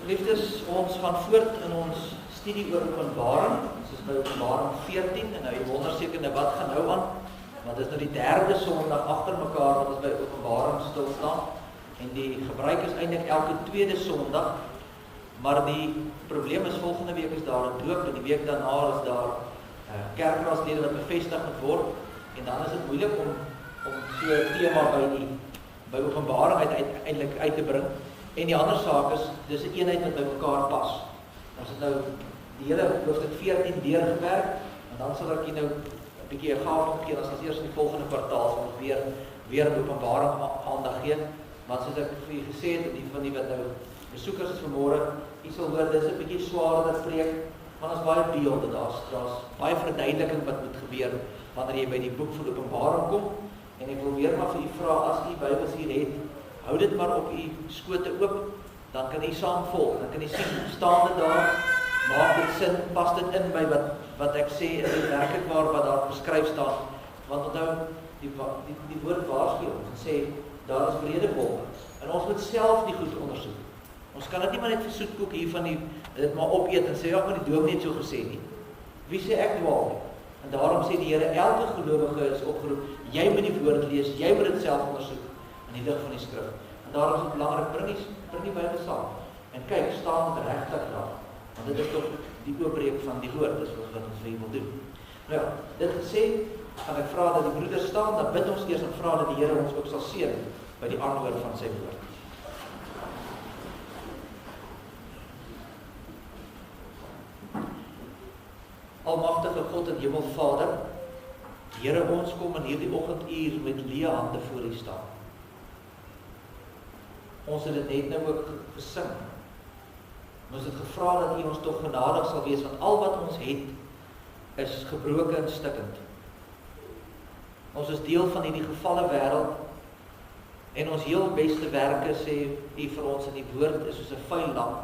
Liefdes, ons gaan voort in ons studie oor Openbaring. Ons is by Openbaring 14 en nou jy wonder seker nou wat gaan nou aan, want dit is nou die derde Sondag agter mekaar wat ons by Openbaring stil staan. En die gebruik is eintlik elke tweede Sondag, maar die probleem is volgende week is daar 'n doop en die week daarna is daar kerkraadslede wat bevestig moet word en dan is dit moeilik om so 'n tema by Openbaring uiteindelik uit te bring. En die ander saak is, dis 'n eenheid wat by mekaar pas. Ons het nou die hele hoofstuk 14 deurgewerk, en dan sal ek nou 'n bietjie 'n gaaf gee, as eers in die volgende kwartaal sal ons weer Openbaring aandag gee. Want soos ek vir julle gesê het, die van die wat nou besoekers is vanmôre, jy sal hoor, dis 'n bietjie swaarder preek, maar ons baie beelde, daar's baie verduideliking wat moet gebeur, wanneer jy by die boek van Openbaring kom, en ek wil weer maar vir u vra, as u Bybels hier het, hou dit maar op u skote oop, dan kan u saam volg, dan kan u sien, staan dit daar, maak dit sin, pas dit in by wat ek sê, is dit werklik waar wat daar beskryf staan, want onthou, die woord waarsku ons, en sê, daar is vrede wolke, en ons moet self die goed ondersoek. Ons kan dit nie maar net vir soetkoek hier van dit maar opeet en sê, ja, maar die dominee het so gesê nie. Wie sê ek dwaal nie? En daarom sê die Here, elke gelowige is opgeroep, jy moet die woord lees, jy moet dit self ondersoek in die lig van die skrif. En daarom is dit belangrik, bring die Bybel saam. En kyk, staan met regtig daar. Want dit is toch die oopbreek van die woord, dis wat ons vir wil doen. Nou ja, dit gesê, gaan ek vra dat die broeders staan, dan bid ons eers en vra dat die Here ons ook sal seën by die antwoord van sy woord. Almagtige God en Hemelvader, Here, ons kom in hierdie oggenduur met leë hande voor U staan. Ons het dit net nou ook gesing. Ons het gevra dat U ons tog genadig sal wees, want al wat ons het, is gebroken en stikkend. Ons is deel van hierdie gevalle wêreld, en ons heel beste werke, sê U vir ons in die woord, is soos 'n vuil lam.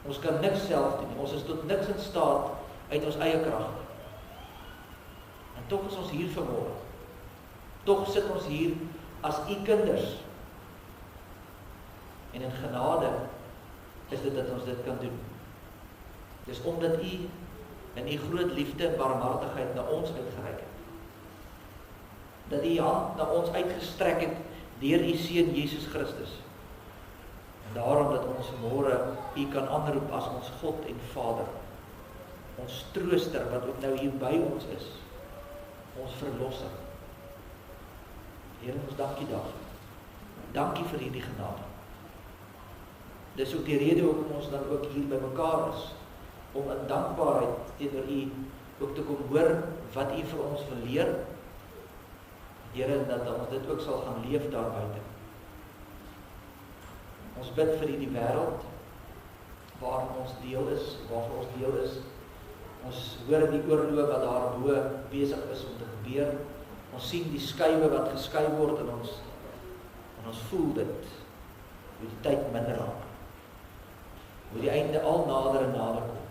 Ons kan niks self doen, ons is tot niks in staat uit ons eie krag. En tog is ons hier vanmôre. Tog sit ons hier as U kinders. En in genade is dit dat ons dit kan doen. Dis omdat U in U groot liefde en barmhartigheid na ons uitgereik het. Dat U hand na ons uitgestrek het deur U Seun Jesus Christus. En daarom dat ons vanmôre U kan aanroep as ons God en Vader. Ons trooster wat ook nou hier by ons is. Ons verlosser. Here, ons dankie daarvoor. Dankie vir hierdie genade. Dis ook die rede hoekom ons dan ook hier by mekaar is, om in dankbaarheid teenoor U ook te kom hoor wat U vir ons wil leer. Here, dat ons dit ook sal gaan leef daar buite. Ons bid vir hierdie wêreld waarin ons deel is, waarvan ons deel is. Ons hoor die oorloë wat daar bo besig is om te gebeur. Ons sien die skuwe wat geskei word in ons, en ons voel dit, hoe die tyd minder raak. Hoe die einde al nader en nader kom.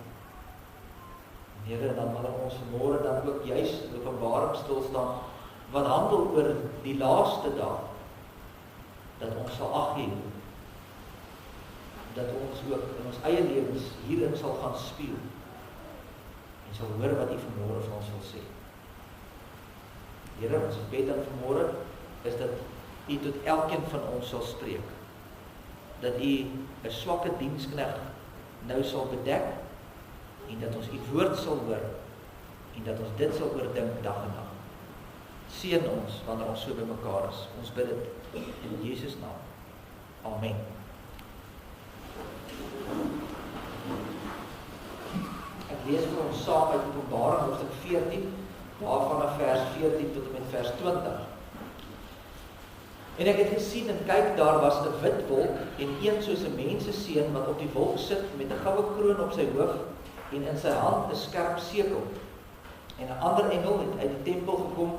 Here, dan wil ons vanmôre dan ook juis in Openbaring stil staan, wat handel oor die laaste dag, dat ons sal ag gee, dat ons ook in ons eie lewens hierin sal gaan speel, en sal hoor wat U vanmôre vir ons wil sê. Here, ons gebed dan vanmôre, is dat U tot elkeen van ons sal spreek, dat U 'n swakke diensknegt nou sal bedek, en dat ons U woord sal hoor, en dat ons dit sal oordink dag en nag. Seën ons, wanneer ons so by mekaar is. Ons bid dit in Jesus naam. Amen. Ek lees vir ons saam uit Openbaring hoofstuk 14, daarvan vers 14 tot en met vers 20. En ek het gesien en kyk, daar was 'n wit wolk, en een soos 'n menseseun wat op die wolk sit met 'n goue kroon op sy hoof, en in sy hand 'n skerp sekel. En 'n ander engel het uit die tempel gekom,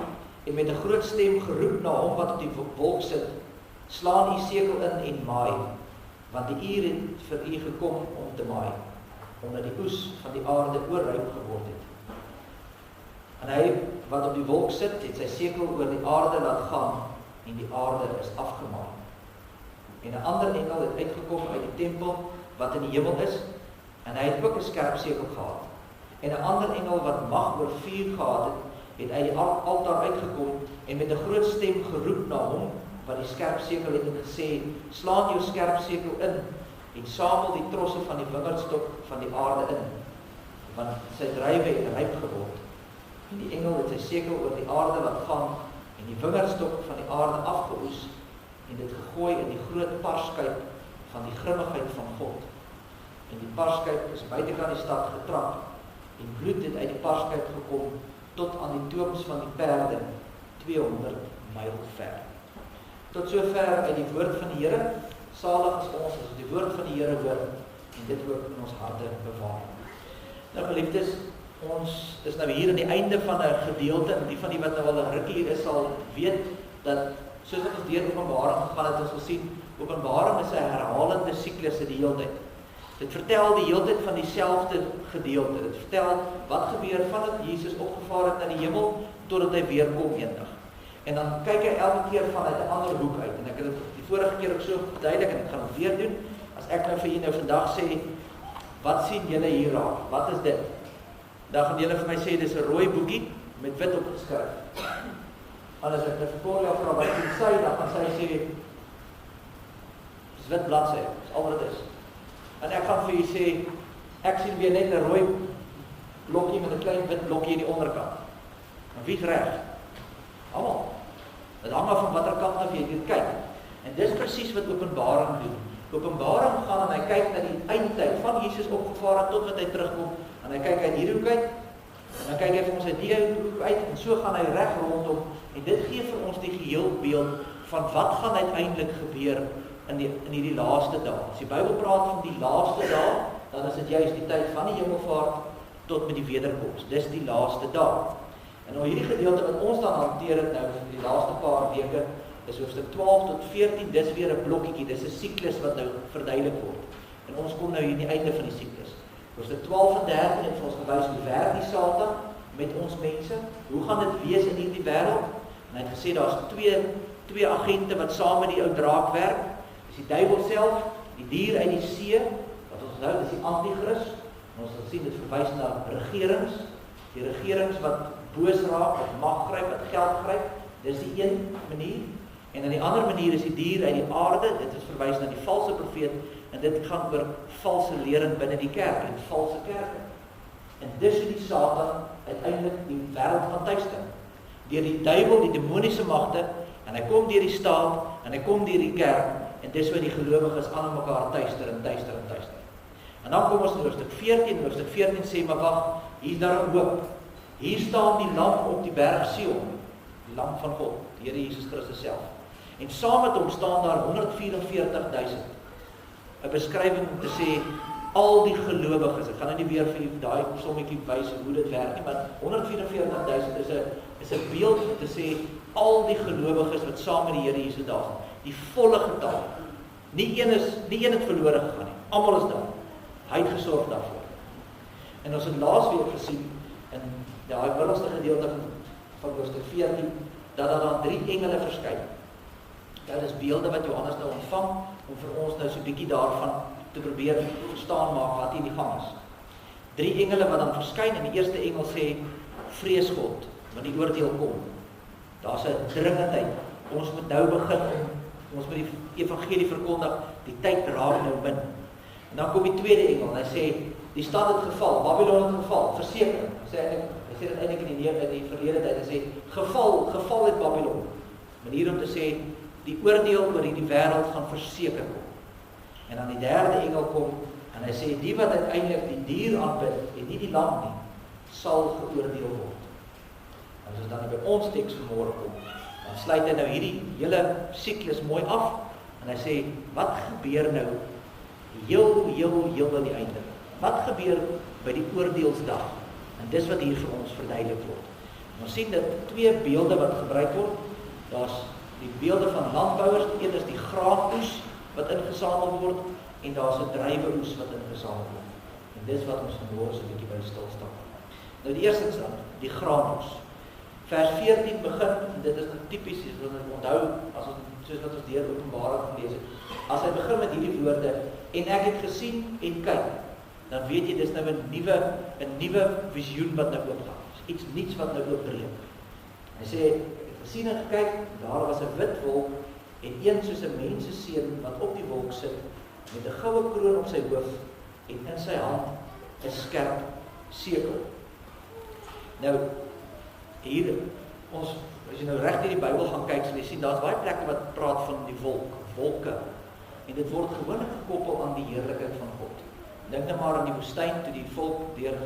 en met 'n groot stem geroep na hom wat op die wolk sit, slaan U sekel in en maai, want die uur het vir U gekom om te maai, omdat die oes van die aarde oorryp geword het. En hy wat op die wolk sit, het sy sekel oor die aarde laat gaan, en die aarde is afgemaai. En 'n ander engel het uitgekom uit die tempel wat in die hemel is, en hy het ook 'n skerp sekel gehad. En 'n ander engel wat mag oor vuur gehad het uit die altaar uitgekom en met 'n groot stem geroep na hom wat die skerp sekel het en gesê: "Slaan jou skerp sekel in en samel die trosse van die wingerdstok van die aarde in, want sy druiwe het ryp geword." En die engel het sy sekel oor die aarde laat gaan en die wingerdstok van die aarde afgeoes en dit gegooi in die groot parskuip van die grimmigheid van God. En die parskuip is buitekant die stad getrap en bloed het uit die parskuip gekom tot aan die toons van die perde 200 myl ver. Tot sover uit die woord van die Here. Salig is ons as die woord van die Here hoor en dit ook in ons harte bewaar. Nou geliefdes, ons is nou hier aan die einde van 'n gedeelte, en die van die wat nou al 'n rukkie hier is sal weet dat soos wat ons deur Openbaring gegaan het, ons gesien Openbaring is 'n herhalende siklus die hele tyd. Dit vertel die hele tyd van dieselfde gedeelte. Dit vertel wat gebeur vandat Jesus opgevaar het na die hemel totdat hy weer kom eendag. En dan kyk hy elke keer vanuit 'n ander hoek uit. En ek het dit die vorige keer ook so verduidelik en ek gaan dit weer doen. As ek nou vir julle nou vandag sê, wat sien julle hier raak? Wat is dit? Dan gaan julle vir my sê dis 'n rooi boekie met wit opgeskryf. Anders ek net vir Corlia vra wat dit sê, dan gaan sy sê dis wit bladsy, dis al wat dit is. En ek gaan vir julle sê ek sien weer net 'n rooi blokkie met 'n klein wit blokkie aan die onderkant. Maar wie's reg? Almal. Dit hang af van watter kant af jy dit kyk. En dis presies wat Openbaring doen. Openbaring gaan en hy kyk na die eindtyd van Jesus opgevaar het tot wat hy terugkom. En hy kyk uit hierdie hoek uit. En dan kyk hy vir ons uit die hoek uit en so gaan hy reg rondom en dit gee vir ons die geheelbeeld van wat gaan uiteindelik gebeur in hierdie laaste dae. As die Bybel praat van die laaste dae, dan is dit juist die tyd van die hemelvaart tot met die wederkoms. Dis die laaste dae. En nou hierdie gedeelte wat ons dan hanteer het nou vir die laaste paar weke is hoofstuk 12 tot 14, dis weer 'n blokkietjie, dis 'n siklus wat nou verduidelik word. En ons kom nou hier aan die einde van die siklus. Hoofstuk 12 en 13 het vir ons gewys hoe werk die Satan met ons mense. Hoe gaan dit wees in hierdie wêreld? En hy het gesê daar's twee agente wat saam met die ou draak werk. Dis die duiwel self, die dier uit die see, wat ons nou dis die anti-kris. Ons sal sien dit verwys na regerings, die regerings wat boos raak, wat mag gryp, wat geld gryp. Dis die een manier. En aan die ander manier is die dier uit die aarde, dit is verwys na die valse profeet, en dit gaan oor valse lering binne die kerk en valse kerke. En dis hoe die Satan uiteindelik die wêreld gaan tuisting. Deur die duiwel, die demoniese magte, en hy kom deur die staat, en hy kom deur die kerk, en dis wat die gelowiges aan mekaar tuister en tuister en tuister. En dan kom ons in hoofstuk 14, hoofstuk 14 sê, maar wag, hier is daar 'n hoop. Hier staan die lam op die berg Sion, die lam van God, die Here Jesus Christus self. En saam met hom staan daar 144.000. 'n beskrywing om te sê al die gelowiges. Ek gaan nou nie weer vir julle daai sommetjie wys hoe dit werk nie, maar 144.000 is 'n beeld om te sê al die gelowiges wat saam met die Here Jesus daar is. Die volle getal. Nie een het verlore gegaan nie. Almal is daar. Hy het gesorg daarvoor. En ons het laasweek gesien in daai middelste gedeelte van hoofstuk 14 dat daar dan 3 engele verskyn. Dit is beelde wat Johannes nou ontvang om vir ons nou so 'n bietjie daarvan te probeer verstaan maak wat hier die gang is. 3 engele wat dan verskyn en die eerste engel sê vrees God, want die oordeel kom. Daar's 'n dringendheid. Ons moet nou begin ons moet die evangelie verkondig. Die tyd raak nou min. En dan kom die tweede engel en hy sê die stad het geval, Babylon het geval, verseker. Hy sê dit eintlik in die verlede tyd. Hy sê geval het Babylon. Manier om te sê die oordeel oor hierdie wêreld gaan verseker kom. En dan die derde engel kom en hy sê die wat uiteindelik die dier aanbid en nie die lam nie, sal geoordeel word. En as ons dan by ons teks vanmôre kom, dan sluit hy nou hierdie hele siklus mooi af en hy sê wat gebeur nou heel aan die einde? Wat gebeur by die oordeelsdag? En dis wat hier vir ons verduidelik word. En ons sien dat 2 beelde wat gebruik word. Daar's die beelde van landbouers, een is die graanoes wat ingesamel word en daar's 'n druiweoes wat ingesamel word. En dis wat ons vanmôre so 'n bietjie by stil staan. Nou die eerste is dan die graanoes. Vers 14 begin, en dit is tipies wat ons onthou as ons soos wat ons deur Openbaring gelees het. As hy begin met hierdie woorde, en ek het gesien en kyk, dan weet jy, dis nou 'n nuwe visioen wat nou oopgaan. Iets niets wat nou oopbreek. Hy sê, ek het gesien en gekyk, daar was 'n wit wolk, en een soos 'n menseseun wat op die wolk sit, met 'n goue kroon op sy hoof, en in sy hand 'n skerp sekel. Nou, hier, as jy nou reg deur die Bybel gaan kyk, sal jy sien, daar's baie plekke wat praat van die wolke, en dit word gewoonlik gekoppel aan die heerlikheid van God. Dink nou maar aan die woestyn, toe die volk deur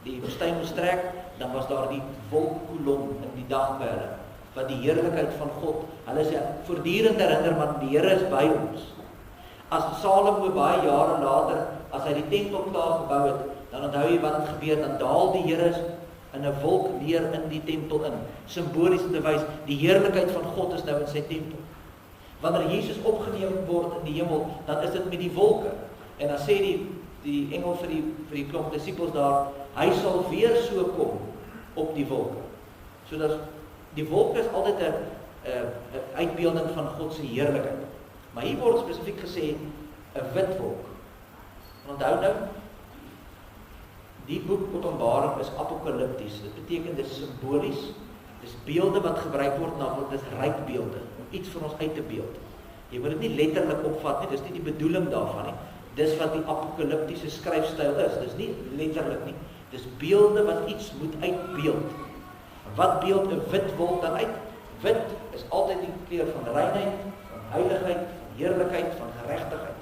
die woestyn moes trek, dan was daar die wolkkolom in die dag by hulle, wat die heerlikheid van God, hulle sê, voortdurend herinner, want die Here is by ons. As Salomo baie jare later, as hy die tempel klaar gebou het, dan onthou jy wat het gebeur, dan daal die Here in 'n wolk neer in die tempel in, simbolies om te wys, die heerlikheid van God is nou in sy tempel. Wanneer Jesus opgeneem word in die hemel, dan is dit met die wolke, en dan sê die engel vir die klomp disippels daar, hy sal weer so kom op die wolke. So dat die wolke is altyd 'n uitbeelding van God se heerlikheid. Maar hier word spesifiek gesê 'n wit wolk. Onthou nou, die boek Openbaring is apokalipties. Dit beteken dit is simbolies, dis beelde wat gebruik word, naamlik dis ryk beelde, om iets vir ons uit te beeld. Jy moet dit nie letterlik opvat nie, dis nie die bedoeling daarvan nie. Dis wat die apokaliptiese skryfstyl is, dis nie letterlik nie. Dis beelde wat iets moet uitbeeld. Wat beeld 'n wit wolk dan uit? Wit is altyd die kleur van reinheid, van heiligheid, van heerlikheid, van geregtigheid.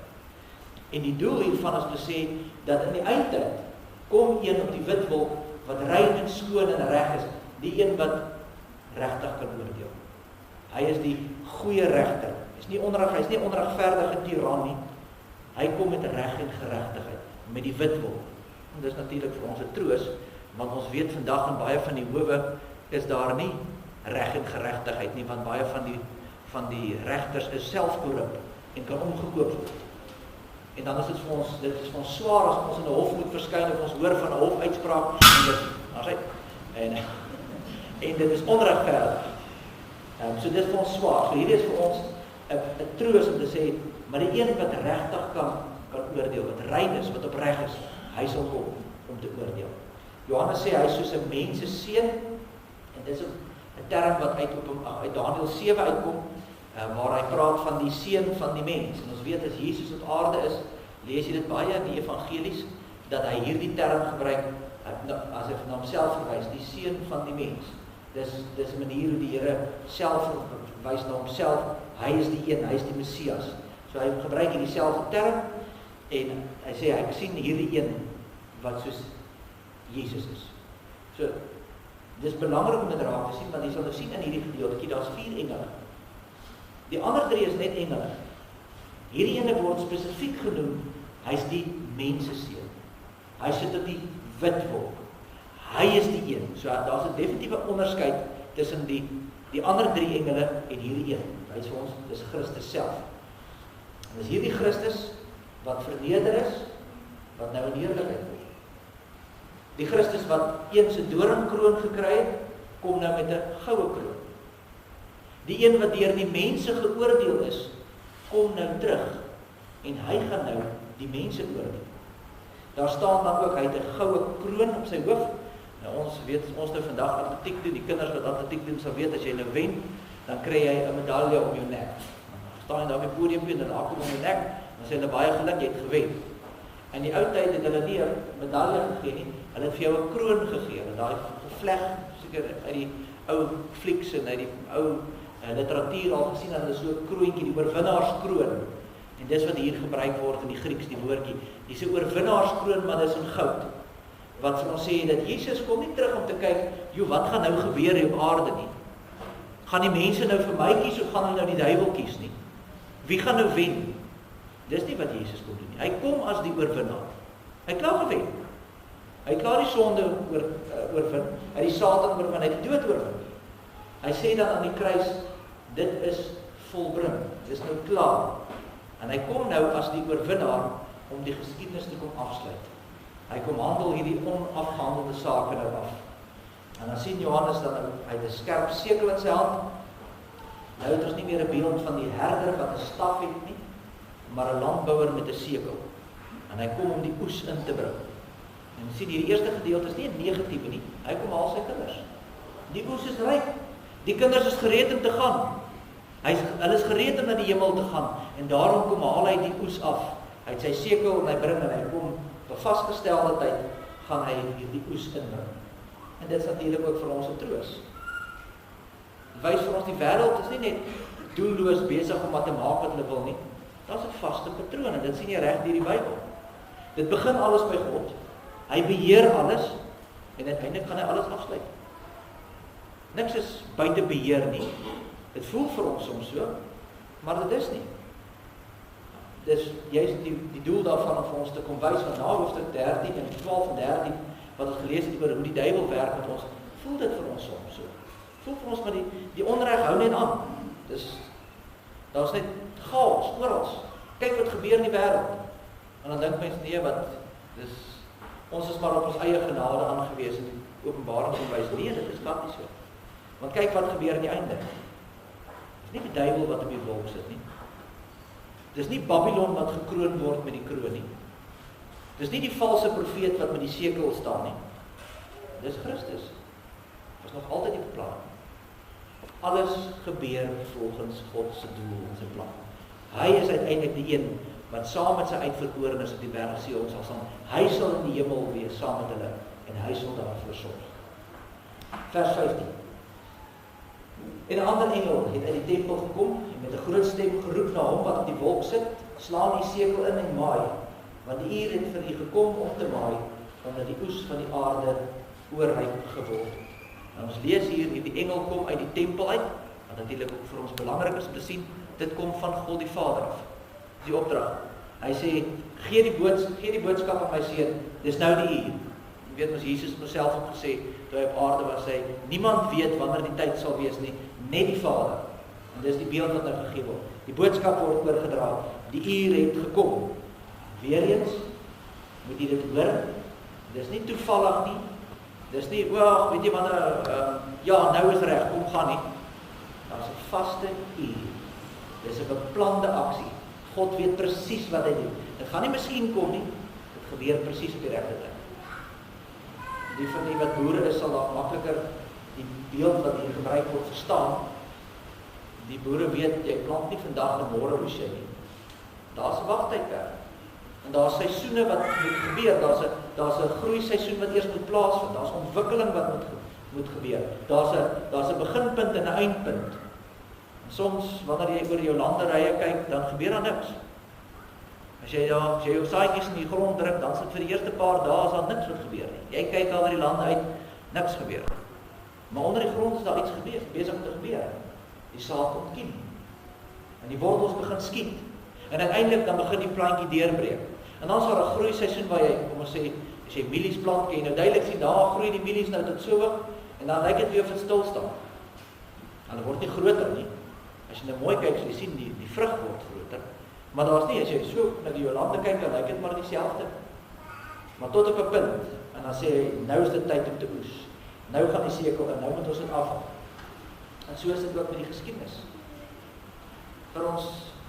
En die doel hiervan is om te sê, dat in die eindtyd, kom een op die wit wolk, wat rein en skoon en reg is, die een wat regtig kan oordeel. Hy is die goeie regter. Hy is nie onregverdige tiran nie. Hy kom met reg en geregtigheid, met die wit wolk. En dis natuurlik vir ons 'n troos, want ons weet vandag in baie van die howe is daar nie reg en geregtigheid nie, want baie van die regters is self korrup en kan omgekoop word. En dan is dit vir ons swaar as ons in 'n hof moet verskyn of ons hoor van 'n hofuitspraak en dit is onregverdig. So dit is vir ons swaar. So hierdie is vir ons 'n troos om te sê, maar die een wat regtig kan oordeel, wat rein is, wat opreg is, hy sal kom om te oordeel. Johannes sê hy is soos 'n menseseun, en dis 'n term wat uit Daniël 7 uitkom, waar hy praat van die seun van die mens. En ons weet as Jesus op aarde is, lees jy dit baie in die evangelies, dat hy hierdie term gebruik, as hy na homself verwys, die seun van die mens. Dis 'n manier hoe die Here self verwys na homself, hy is die een, hy is die Messias. So hy gebruik hierdie selfde term, en hy sê, ek sien hierdie een, wat soos Jesus is. So, dis belangrik om dit raak te sien, want jy sal nou sien in hierdie gedeeltjie, daar's 4 engele. Die ander 3 is net engele. Hierdie ene word spesifiek genoem, hy is die menseseun. Hy sit op die wit wolk. Hy is die een. So daar's 'n definitiewe onderskeid tussen die ander 3 engele en hierdie een. Hy is vir ons, dis Christus self. En dis hierdie Christus wat verneder is, wat nou in heerlikheid word. Die Christus wat eens 'n doringkroon gekry het, kom nou met 'n goue kroon. Die een wat deur die mense geoordeel is, kom nou terug en hy gaan nou die mense oordeel. Daar staan dan ook, hy het 'n goue kroon op sy hoof. Nou ons weet, ons nou vandag atletiek doen, die kinders wat atletiek doen sal weet, as jy nou wen, dan kry jy 'n medalje om jou nek. Dan staan jy daar op die podium en dan haak om jou nek, dan sê hulle baie geluk, jy het gewen. In die ou tyd het hulle nie 'n medalje gegee nie, hulle het vir jou 'n kroon gegee. En daai gevleg, seker uit die ou flieks en uit die ou literatuur al gesien, hulle so 'n kroontjie, die oorwinnaarskroon. En dis wat hier gebruik word in die Grieks, die woordjie. Dis 'n oorwinnaarskroon, maar dis in goud. Wat vir ons sê dat Jesus kom nie terug om te kyk, "Joe, wat gaan nou gebeur hier op aarde nie? Gaan die mense nou vir my kies of gaan hulle nou die duiwel kies nie? Wie gaan nou wen?" Dis nie wat Jesus kom doen nie. Hy kom as die oorwinnaar. Hy het klaar gewen. Hy het klaar die sonde oorwin. Hy het die Satan oorwin, hy het die dood oorwin. Hy sê dan aan die kruis, dit is volbring. Dit is nou klaar. En hy kom nou as die oorwinnaar om die geskiedenis te kom afsluit. Hy kom handel hierdie onafgehandelde sake nou af. En dan sien Johannes dan hy het 'n skerp sekel in sy hand. Nou het ons nie meer 'n beeld van die herder wat 'n staf het nie. maar 'n landbouer met 'n sekel. En hy kom om die oes in te bring. En jy sien, die eerste gedeelte is nie 'n negatiewe nie. Hy kom haal sy kinders. Die oes is ryk. Die kinders is gereed om te gaan. Hulle is gereed om na die hemel te gaan. En daarom kom haal hy die oes af. Hy het sy sekel en hy bring en hy kom op 'n vasgestelde tyd gaan hy hierdie oes inbring. En dit is natuurlik ook vir ons 'n troos. Dit wys vir ons die wêreld is nie net doelloos besig om wat te maak wat hulle wil nie. Daar's 'n vaste patroon en dit sien jy reg deur die Bybel. Dit begin alles by God. Hy beheer alles en uiteindelik gaan hy alles afsluit. Niks is buite beheer nie. Dit voel vir ons soms so, maar dit is nie. Dis juist die doel daarvan om vir ons te kom wys van na hoofstuk 13 en 12 en 13 wat ons gelees het oor hoe die duiwel werk met ons. Voel dit vir ons soms so. Voel vir ons maar die onreg hou net aan. Daar's net chaos oral. Kyk wat gebeur in die wêreld. En dan dink mense nee, ons is maar op ons eie genade aangewees en die Openbaring kom wys nee, dit is glad nie so. Want kyk wat gebeur aan die einde. Dis nie die duiwel wat op die wolk sit nie. Dis nie Babylon wat gekroon word met die kroon nie. Dis nie die valse profeet wat met die sekel staan nie. Dis Christus. Dit is nog altyd die plan. Alles gebeur volgens God se doel en sy plan. Hy is uiteindelik die een wat saam met sy uitverkorenes op die berg Sion sal staan. Hy sal in die hemel wees saam met hulle en hy sal daarvoor sorg. Vers 15. En 'n ander engel het uit die tempel gekom en met 'n groot stem geroep na hom wat op die wolk sit, slaan die sekel in en maai, want die uur het vir u gekom om te maai, omdat die oes van die aarde oorryp geword het. En ons lees hier, die engel kom uit die tempel uit, wat natuurlik ook vir ons belangrik is om te sien, dit kom van God die Vader af. Die opdrag. Hy sê, gee die boodskap aan my seun, dis nou die uur. Jy weet mos Jesus het homself ook gesê, toe hy op aarde was, hy, niemand weet wanneer die tyd sal wees nie, net die Vader. En dis die beeld wat nou gegee word. Die boodskap word oorgedra, die uur het gekom. Weereens, moet jy dit hoor, dis nie toevallig nie, dis nie, weet jy wanneer, ja, nou is reg, kom gaan nie. Daar is 'n vaste uur. Dis 'n beplande aksie. God weet presies wat hy doen. Dit gaan nie miskien kom nie, dit gebeur presies op die regte tyd. Die van die wat boere is, sal dalk makliker die beeld wat hier gebruik word verstaan. Die boere weet, jy plant nie vandag en môre oes jy nie. Daar's 'n wagtydperk. En daar's seisoene wat moet gebeur. Daar's 'n groeiseisoen wat eers moet plaasvind. Daar's ontwikkeling wat moet gebeur. Daar's 'n beginpunt en 'n eindpunt. En soms wanneer jy oor jou landerye kyk, dan gebeur daar niks. As jy jou saadjies in die grond druk, dan sit vir die eerste paar dae is daar niks wat gebeur nie. Jy kyk al oor die lande uit, niks gebeur. Maar onder die grond is daar iets gebeur, besig om te gebeur. Die saad ontkiem. En die wortels begin skiet. En uiteindelik dan begin die plantjie deurbreek. En dan is daar 'n groeiseisoen waar jy, kom ons sê, as jy mielies plant, kan jy nou duidelik sien, daar groei die mielies nou tot so hoog en dan lyk dit weer of dit stil staan. En dit word nie groter nie. As jy nou mooi kyk, so jy sien die vrug word groter. Maar daar's nie, as jy so na die Jolande kyk, dan lyk dit maar dieselfde. Maar tot op 'n punt, en dan sê hy, nou is dit tyd om te oes. Nou gaan die sekel en nou moet ons dit afhaal. En so is dit ook met die geskiedenis. Vir ons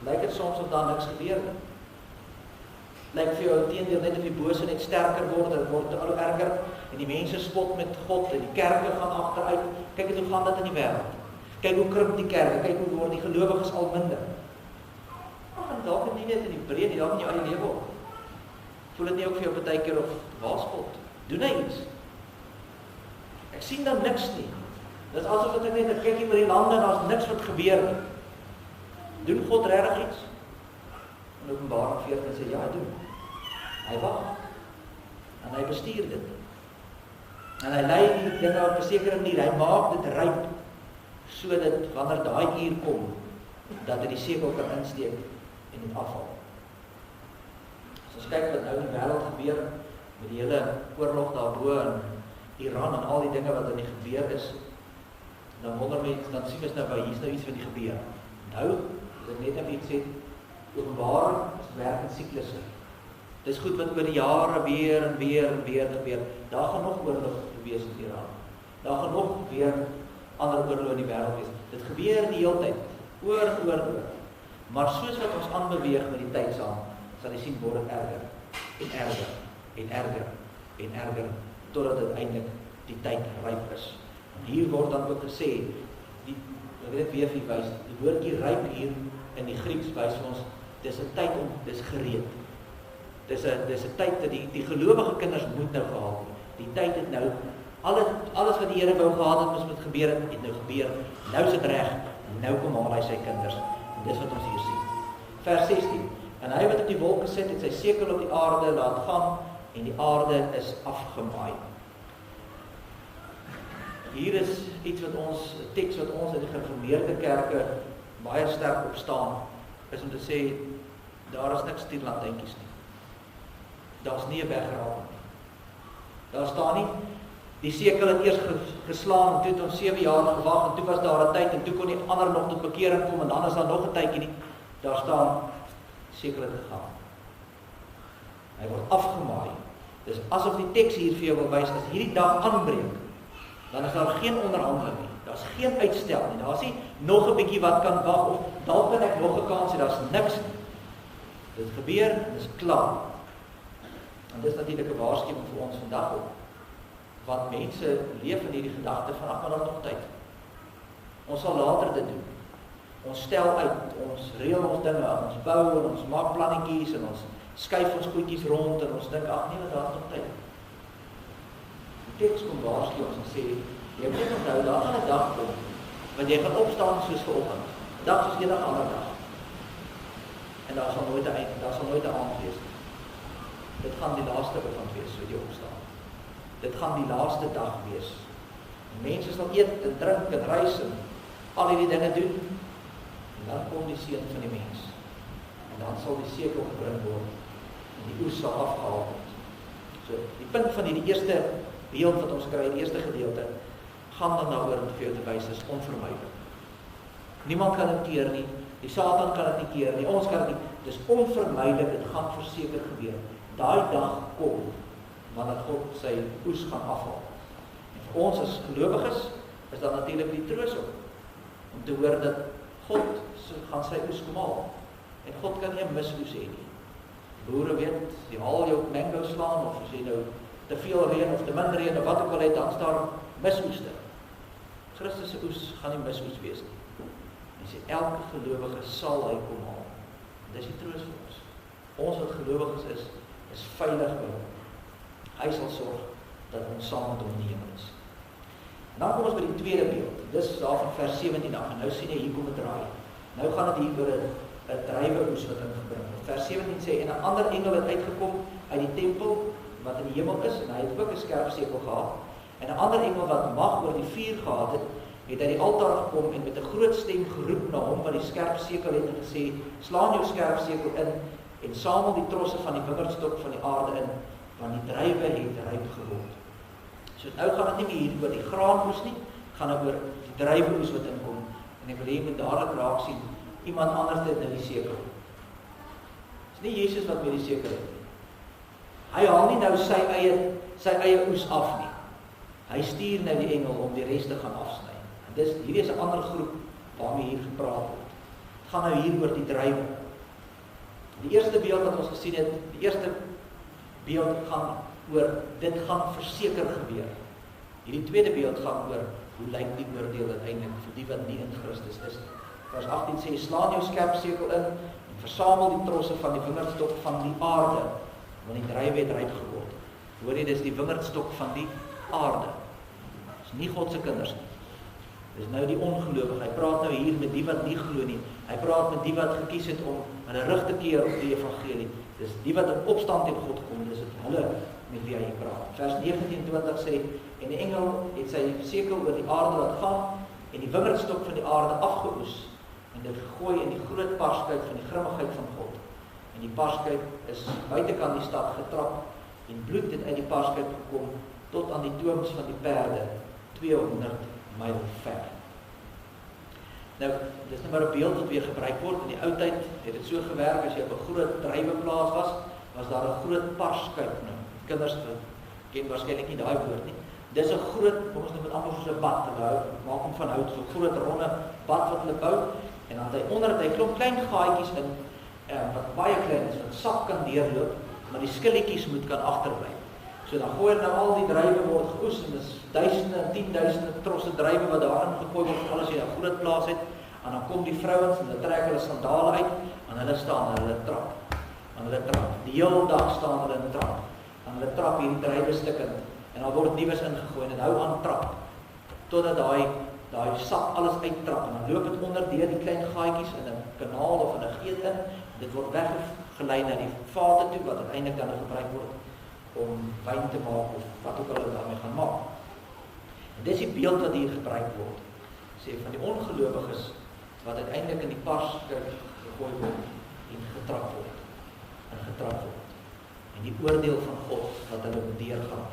lyk dit soms of daar niks gebeur nie. Lyk vir jou teendeel net of die bose net sterker word, dit word al erger en die mense spot met God en die kerke gaan agteruit. Kyk hoe gaan dit in die wêreld. Kyk hoe krimp die kerke, kyk hoe word die gelowiges al minder. En dalk nie net in die breed, dalk in jou eie lewe ook. Voel dit nie ook vir jou partykeer of waarskot? Doen hy iets? Ek sien dan niks nie. Dit is asof ek net kyk hier oor die lande en daar's niks wat gebeur nie. Doen God regtig iets? In Openbaring 14 sê ja, hy doen. Hy wag. En hy bestuur dit. En hy lei die dinge op 'n sekere manier. Hy maak dit ryp sodat wanneer daai uur kom, dat hy die sekel kan insteek en dit afhaal. As ons kyk wat nou in die wêreld gebeur met die hele oorlog daarbo in Iran en al die dinge wat in die gebeur is, dan wonder mense, dan sien ons nou by hier's nou iets wat die gebeur. Nou, as ek net iets sê, Openbaring is werk in siklusse. Dis goed wat oor die jare weer en weer gebeur. Daar gaan nog oorlog wees in Iran. Daar gaan nog weer ander oorloë in die wêreld wees. Dit gebeur die hele tyd, oor. Maar soos wat ons aanbeweeg met die tyd saam, sal jy sien word dit erger, en erger, en erger, en erger, totdat uiteindelik die tyd ryp is. En hier word dan ook gesê, ek weet weer wie wys, die woordjie ryp hier in die Grieks wys vir ons, dis 'n tyd om, dis gereed. Dis 'n tyd dat die gelowige kinders moet nou gehad word. Die tyd het nou, alles wat die Here wou gehad het, moet gebeur het nou gebeur. Nou is dit reg, nou kom haal hy sy kinders. En dis wat ons hier sien. Vers 16. En hy wat op die wolke sit, het sy sekel op die aarde laat gaan, en die aarde is afgemaai. Hier is iets wat ons, 'n teks wat ons in die gereformeerde kerke baie sterk op staan, is om te sê, daar is niks stuurlantynkies nie. Daar's nie 'n wegraap nie. Daar staan nie, die sekel het eers geslaan, en toe het ons 7 jaar gewag, en toe was daar 'n tyd, en toe kon die ander nog tot bekering kom, en dan is daar nog 'n tydjie nie. Daar staan, sekel het gegaan. Hy word afgemaai. Dis asof die teks hier vir jou wil wys, as hierdie dag aanbreek, dan is daar geen onderhandeling nie. Daar's geen uitstel nie. Daar's nie nog 'n bietjie wat kan wag, of dalk kan ek nog 'n kans hê, daar's niks nie. Dit gebeur, en dis klaar. En dis natuurlik 'n waarskuwing vir ons vandag ook. Want mense leef in hierdie gedagte van, ag, maar daar's nog tyd. Ons sal later dit doen. Ons stel uit, ons reël ons dinge, ons bou en ons maak plannetjies en ons skuif ons goedjies rond en ons dink, ag nee, daar's nog tyd. Die teks kom waarsku ons en sê, jy moet onthou, daar gaan 'n dag kom, want jy gaan opstaan soos vanoggend. 'n Dag soos enige ander dag. En daar sal nooit 'n einde, daar sal nooit 'n aand wees nie. Dit gaan die laaste oggend wees, so jy opstaan. Dit gaan die laaste dag wees. Mense sal eet en drink en reis en al hierdie dinge doen. En dan kom die seun van die mens. En dan sal die sekel gebring word en die oes sal afgehaal word. So, die punt van die eerste beeld wat ons kry, die eerste gedeelte, gaan dan daaroor om vir jou te wys, is onvermydelik. Niemand kan dit keer nie, die Satan kan dit nie keer nie, ons kan dit nie, dis onvermydelik, dit gaan verseker gebeur. Daai dag kom, wanneer God sy oes gaan afhaal. En vir ons as gelowiges, is dat natuurlik die troos ook, om te hoor dat God gaan sy oes kom haal. En God kan nie 'n misoes hê nie. Boere weet, jy haal jou mango slaan, of as jy nou te veel reën of te min reën, of wat ook al het, dan staan misoeste. Christus se oes gaan nie misoes wees nie. En sê, elke gelowige sal hy kom haal. Dis die troos vir ons. Ons wat gelowiges is veilig by hom. Hy sal sorg dat ons saam met hom in die hemel is. En dan kom ons by die tweede beeld. Dis daar van vers 17 af. En nou sien jy, hier kom 'n draai. Nou gaan dit hier oor 'n druiweoes wat ingebring word. Vers 17 sê, en 'n ander engel het uitgekom uit die tempel wat in die hemel is, en hy het ook 'n skerp sekel gehad. En 'n ander engel wat mag oor die vuur gehad het, het uit die altaar gekom en met 'n groot stem geroep na hom wat die skerp sekel het en gesê, slaan jou skerp sekel in en samel die trosse van die wingerdstok van die aarde in, want die druiwe het ryp geword. So nou gaan dit nie meer hier oor die graanoes nie, gaan dit oor die druiweoes wat inkom. En ek wil hê jy moet dadelik raak sien, iemand anders het nou die sekel. Dis nie Jesus wat met die sekel het nie. Hy haal nie nou sy eie oes af nie. Hy stuur nou die engel om die res te gaan afsny. En hierdie is 'n ander groep waarmee hier gepraat word. Het gaan nou hier oor die druiwe. Die eerste beeld wat ons gesien het, die eerste beeld gaan oor, dit gaan verseker gebeur. Hierdie tweede beeld gaan oor, hoe lyk die oordeel uiteindelik vir die wat nie in Christus is nie. Vers 18 sê, slaan jou skerp sekel in, en versamel die trosse van die wingerdstok van die aarde, want die druiwe het ryp geword. Hoor jy, dis die wingerdstok van die aarde. Dis nie God se kinders nie. Dis nou die ongelowige. Hy praat nou hier met die wat nie glo nie. Hy praat met die wat gekies het om hulle rug te keer op die evangelie. Dis die wat in opstand teen God kom. Dis dit hulle met wie hy praat. Vers 19-20 sê, en die engel het sy sekel oor die aarde laat gaan en die wingerdstok van die aarde afgeoes en dit gegooi in die groot parskuip van die grimmigheid van God. En die parskuip is buitekant die stad getrap en bloed het uit die parskuip gekom tot aan die toons van die perde 200 myl ver. Nou, dis nou maar 'n beeld wat weer gebruik word. In die ou tyd het dit so gewerk, as jy op 'n groot druiweplaas was daar 'n groot parskuip. Nou, kinders ken waarskynlik nie daai woord nie, Dis 'n groot, kom ons noem dit amper soos 'n bad, maak hom van hout, so 'n groot ronde bad wat hulle bou, en dan het hy onder hy klomp klein gaatjies in, wat baie klein is, wat sap kan deurloop, maar die skilletjies moet kan agterbly. So dan gooi hulle nou al die druiwe word geoes, en dis duisende en 10.000 trosse druiwe wat daarin gegooi word, alles jy 'n groot plaas het, en dan kom die vrouens en hulle trek hulle sandale uit, en hulle staan en hulle trap. Die hele dag staan hulle in trap. En hulle trap hierdie druiwe stukkend, en dan word nuus ingegooi en hou aan trap, totdat daai sap alles uittrap, en dan loop dit onder deur die klein gaatjies in 'n kanaal of in 'n geet in, dit word weggelei na die vate toe, wat uiteindelik dan gebruik word om wyn te maak, of wat ook al hulle daarmee gaan maak. En dis die beeld wat hier gebruik word, sê van die ongelowiges, wat uiteindelik in die parskyk gegooi word, en getrap word. En die oordeel van God, wat hulle moet deurgaan.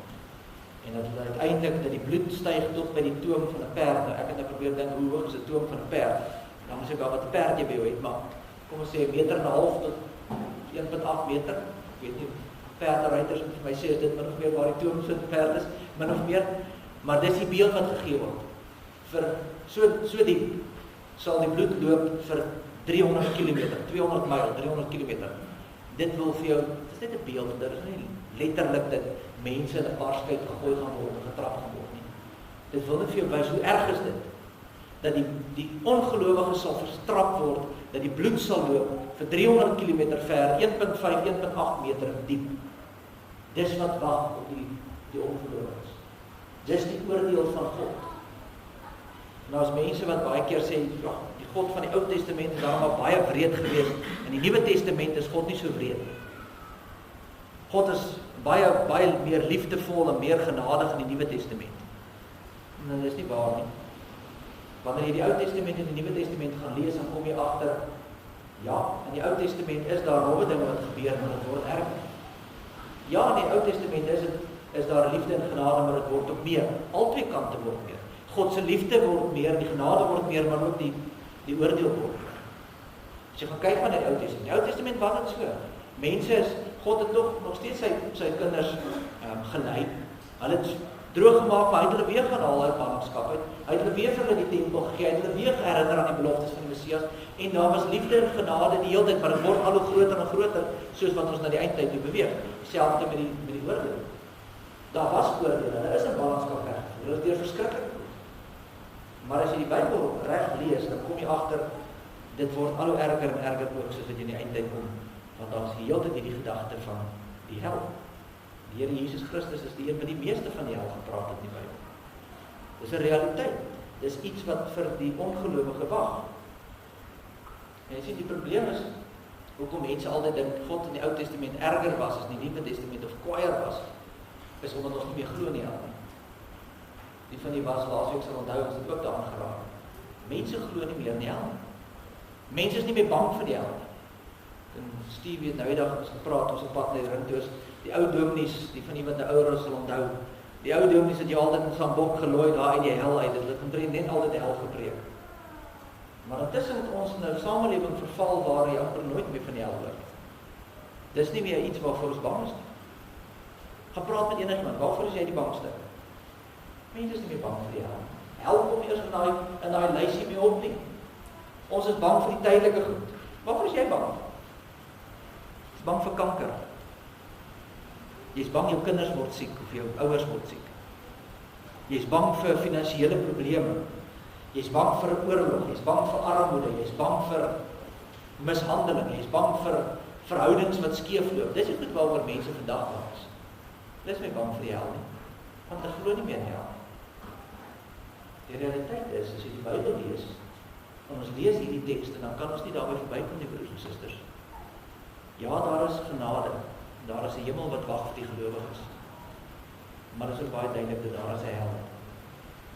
En dat uiteindelik, dat die bloed styg tot by die toom van 'n perd. Nou, ek het nou probeer dink, hoe hoog is 'n toom van 'n perd? Dan moet ek al wat 'n perd jy by jou het, maar kom ons sê 1,5 meter tot 1,8 meter. Ek weet nie, perderuiters moet vir my sê, is dit min of meer waar die toom van 'n perd is, min of meer. Maar dis die beeld wat gegee word. Vir so diep sal die bloed loop vir 300 km, 200 myl, 300 km. Dit wil vir jou, dit is net 'n beeld, dit is nie letterlik dat mense in 'n parskyk gegooi gaan word en getrap gaan word nie. Dit wil net vir jou wys hoe erg is dit, dat die ongelowiges sal verstrap word, dat die bloed sal loop vir 300 km ver, 1,5, 1,8 meter diep. Dis wat wag op die ongelowiges. Dis die oordeel van God. En daar's mense wat baie keer sê, ja, die God van die Ou Testament is daarom baie wreed geweest, en die Nuwe Testament is God nie so wreed nie. God is baie meer liefdevol en meer genadig in die Nuwe Testament. En dit is nie waar nie. Wanneer jy die Ou Testament en die Nuwe Testament gaan lees, dan kom jy agter, ja, in die Ou Testament is daar rowwe dinge wat gebeur, maar dit word erger. Ja, in die Ou Testament is daar liefde en genade, maar dit word ook meer. Al twee kante word meer. God se liefde word meer, die genade word meer, maar ook die oordeel word meer. As jy gaan kyk van die Ou Testament, die Ou Testament was dit so. God het nog steeds sy kinders gelei. Hulle het droog gemaak, maar hy het hulle weer gaan haal uit ballingskap uit. Hy het hulle weer vir hulle die tempel gegee, hy het hulle weer herinner aan die beloftes van die Messias, en daar was liefde en genade die hele tyd, maar dit word al hoe groter en groter, soos wat ons na die eindtyd toe beweeg. Dieselfde met die oordeel. Daar was oordeel, hulle is in ballingskap weggevoer, hulle is deur verskriklik goed. Maar as jy die Bybel reg lees, dan kom jy agter, dit word al hoe erger en erger ook, soos wat jy in die eindtyd kom, want daar is die hele tyd hierdie gedagte van die hel. Die Here Jesus Christus is die een wat die meeste van die hel gepraat het in die Bybel. Dis 'n realiteit. Dis iets wat vir die ongelowige wag. En jy sien, die probleem is, hoekom mense altyd dink God in die Ou Testament erger was as in die Nuwe Testament of kwaaier was, is omdat ons nie meer glo in die hel nie. Die van die was laasweek sal onthou, ons het ook daaraan geraak. Mense glo nie meer in die hel nie. Mense is nie meer bang vir die hel nie. En Steve het nou die dag ons gepraat, ons op pad net rintoos, die ou dominees, die van die wat nou ouer is sal onthou, die ou dominees het jy altyd in Sambok gelooi daar uit die hel uit, dit het omtrent net altyd die hel gepreek. Maar intussen het ons in 'n samelewing verval waar jy amper nooit meer van die hel hoor. Dis nie meer iets waarvoor ons bang is nie. Gaan praat met enigiemand, waarvoor is jy die bangste? Mense is nie meer bang vir die hel. Hel kom eers in daai lysie mee op nie. Ons is bang vir die tydelike goed. Waarvoor is jy bang? Jy is bang vir kanker. Jy is bang jou kinders word siek of jou ouers word siek. Jy is bang vir finansiële probleme. Jy is bang vir 'n oorlog, jy is bang vir armoede, jy is bang vir mishandeling, jy is bang vir verhoudings wat skeefloop. Dis die goed waaroor mense vandag bang is. Hulle is nie bang vir die hel nie, want hulle glo nie meer in die hel. Die realiteit is, as jy die Bybel lees, en ons lees hierdie tekste, dan kan ons nie daarby verbykom nie, broers en susters. Ja, daar is genade, daar is 'n hemel wat wag vir die gelowiges. Maar dit is ook baie duidelik dat daar is 'n hel.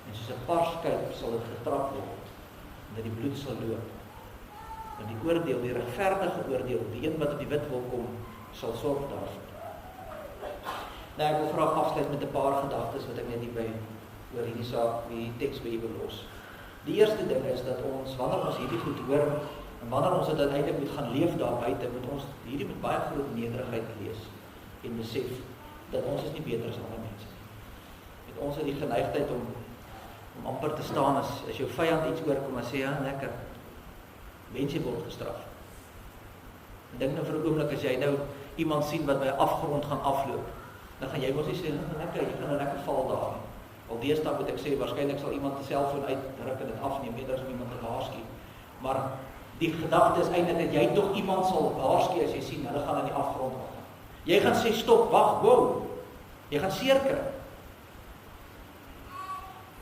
En soos 'n parskyp sal dit getrap word, en dat die bloed sal loop. En die oordeel, die regverdige oordeel, die een wat op die wit wolk kom, sal sorg daarvoor. Nou, ek wil graag afsluit met 'n paar gedagtes wat ek net hier by oor hierdie saak, die teks by julle los. Die eerste ding is dat ons, wanneer ons hierdie goed hoor, en wanneer ons dit uiteindelik moet gaan leef daar buite, moet ons hierdie met baie groot nederigheid lees en besef dat ons is nie beter as ander mense. Ons het die geneigtheid om amper te staan as jou vyand iets oorkom en sê, ja, lekker, mense word gestraf. En dink nou vir 'n oomblik, as jy nou iemand sien wat by 'n afgrond gaan afloop, dan gaan jy mos nie sê, lekker, jy gaan nou lekker val daar. Al deesdae moet ek sê, waarskynlik sal iemand 'n selfoon uitdruk en dit afneem, eerder as om iemand te waarsku. Maar die gedagte is eintlik dat jy tog iemand sal waarsku as jy sien, hulle gaan in die afgrond af. Jy gaan sê, stop, wag, wow, jy gaan seer kry.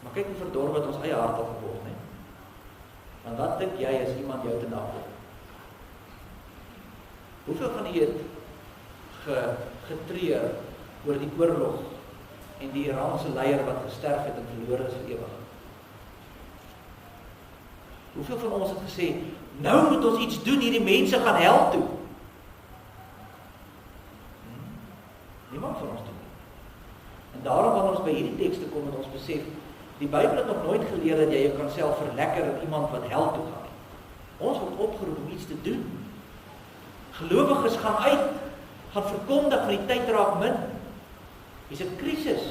Maar kyk hoe verdorwe het ons eie hart al geword, nee. Want wat dink jy as iemand jou te nakom? Hoeveel van u het getreur oor die oorlog en die Iraanse leier wat gesterf het en verlore is vir ewig? Hoeveel van ons het gesê, nou moet ons iets doen, hierdie mense gaan hel toe? Niemand van ons doen. En daarom wanneer ons by hierdie tekste kom en ons besef, die Bybel het nog nooit geleer dat jy jou kan self verlekker in iemand wat hel toe gaan. Ons word opgeroep om iets te doen. Gelowiges gaan uit, gaan verkondig van die tyd raak min. Dis 'n krisis.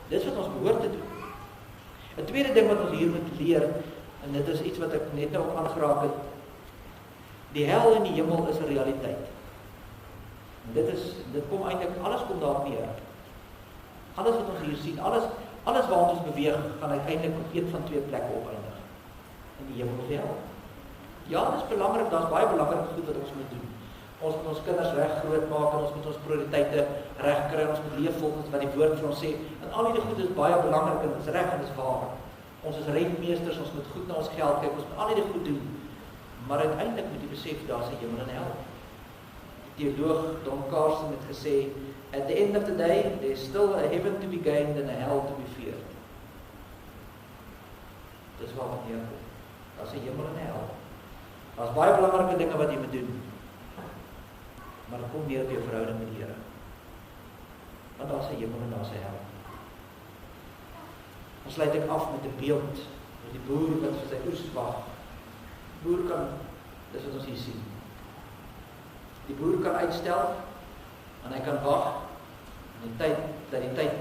Dis wat ons behoort te doen. 'n Tweede ding wat ons hier moet leer, en dit is iets wat ek net nou ook aangeraak het, die hel en die hemel is 'n realiteit. En dit kom eintlik, alles kom daarop neer. Alles wat ons hier sien, alles waar ons beweeg, gaan uiteindelik op een van twee plekke opeindig. In die hemel of die hel. Ja, dit is belangrik, dat is baie belangrike goed wat ons moet doen. Ons moet ons kinders reg groot maak, en ons moet ons prioriteite reg kry, en ons moet leef volgens wat die woord vir ons sê. En al die goed is baie belangrik, en dit is reg en dit is waar. Ons is rentmeesters, ons moet goed na ons geld kyk, ons moet al die goed doen. Maar uiteindelik moet jy besef, daar is 'n hemel en hel. Die teoloog Don Carson het gesê, at the end of the day, there's still a heaven to be gained and a hell to be feared. Dis wat wat neerkom. Daar is 'n hemel en 'n hel. Daar is baie belangrike dinge wat jy moet doen. Maar dit kom neer op jou verhouding met die Here. Want daar is 'n hemel en daar is 'n hel. Dan sluit ek af met 'n beeld met die boer wat vir sy oes wag. Die boer kan, dis wat ons hier sien. Die boer kan uitstel en hy kan wag en dat die tyd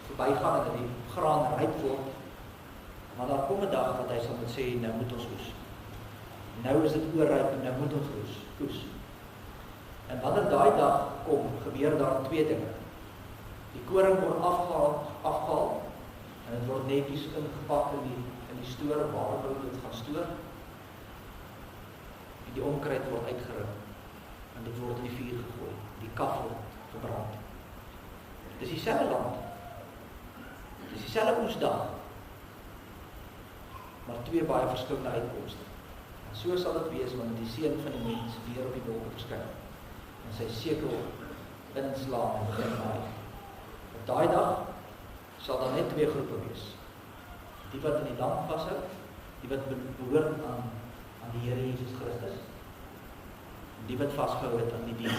verbygaan en dat die graan ryp word. Maar daar kom 'n dag wat hy sal moet sê, nou moet ons oes. Nou is dit oorryp en nou moet ons oes. En wanneer daai dag kom, gebeur daar twee dinge. Die koring word afgehaal en dit word netjies ingepak in die stoor waar hulle dit gaan stoor. En die onkruid word uitgeruk en dit word in die vuur gegooi. Die kaf word verbrand. Dis dieselfde land. Dis dieselfde oesdag. Maar twee baie verskillende uitkomste. En so sal dit wees wanneer die seun van die mens weer op die wolke verskyn en sy sekel inslaan en begin maai. Op daai dag sal daar net twee groepe wees. Die wat in die land vashou, die wat behoort aan die Here Jesus Christus, en die wat vasgehou het aan die dier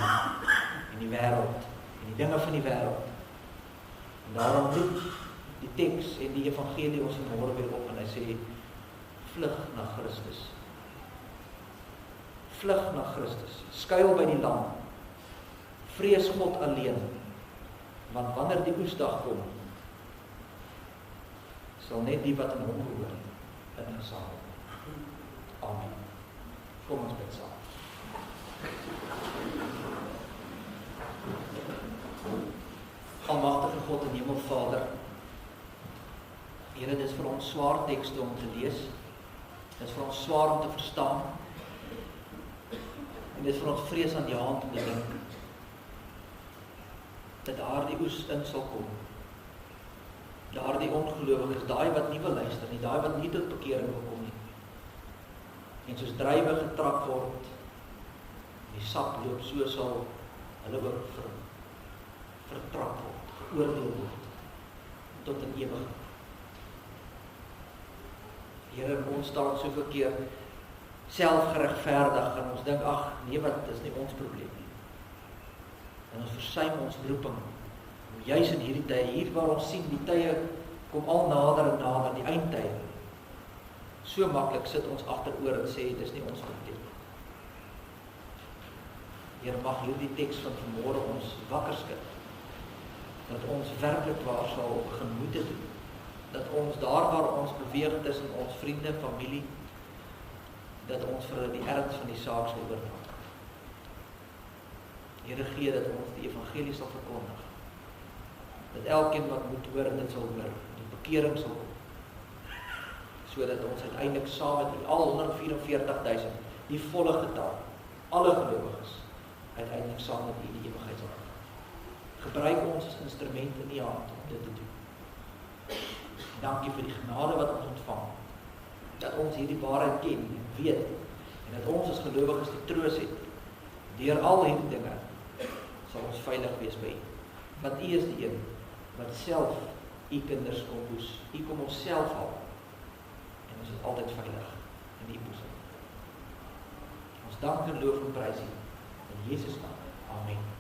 en die wêreld en die dinge van die wêreld. En daarom roep die teks en die evangelie ons vanmôre weer op en hy sê, vlug na Christus. Vlug na Christus. Skuil by die lam. Vrees God alleen. Want wanneer die oesdag kom, sal net die wat aan hom behoort ingesamel. Amen. Kom ons bid saam. Almagtige God en Hemelvader, Here, dit is vir ons swaar tekste om te lees. Dit is vir ons swaar om te verstaan. En dit is vir ons vrees aan die hand om te dink dat daardie oes in sal kom. Daardie ongelowiges, daai wat nie wil luister nie, daai wat nie tot bekering wil kom nie. En soos druiwe getrap word, die sap loop, so sal hulle ook vertrap word, geoordeel word tot in ewigheid. Here, ons staan soveel keer selfgeregverdig en ons dink, ag nee, wat is nie ons probleem nie. En ons versuim ons roeping. Juis in hierdie tye, hier waar ons sien die tye kom al nader en nader, die eindtye. So maklik sit ons agteroor en sê dis nie ons probleem nie. Here, mag hierdie teks van vanmôre ons wakker skud. dat ons werklik waar sal gemoede doen, dat ons daar waar ons beweeg tussen ons vriende, familie, dat ons vir hulle die erns van die saak sal oordra. Here, gee dat ons die evangelie sal verkondig, dat elkeen wat moet hoor, dit sal hoor, die bekering sal kom, sodat ons uiteindelik saam met al 144.000, die volle getal, alle gelowiges, uiteindelik saam met U die ewigheid sal gaan. Gebruik ons as instrument in die hand om dit te doen. Dankie vir die genade wat ons ontvang, dat ons hierdie waarheid ken en weet, en dat ons as gelowiges die troos het, deur al hierdie dinge, sal ons veilig wees by U. Want U is die een, wat self U kinders kom hoes. U kom ons self haal, en ons is altyd veilig in U boesem. Ons dank en loof en prys U, in Jesus naam. Amen.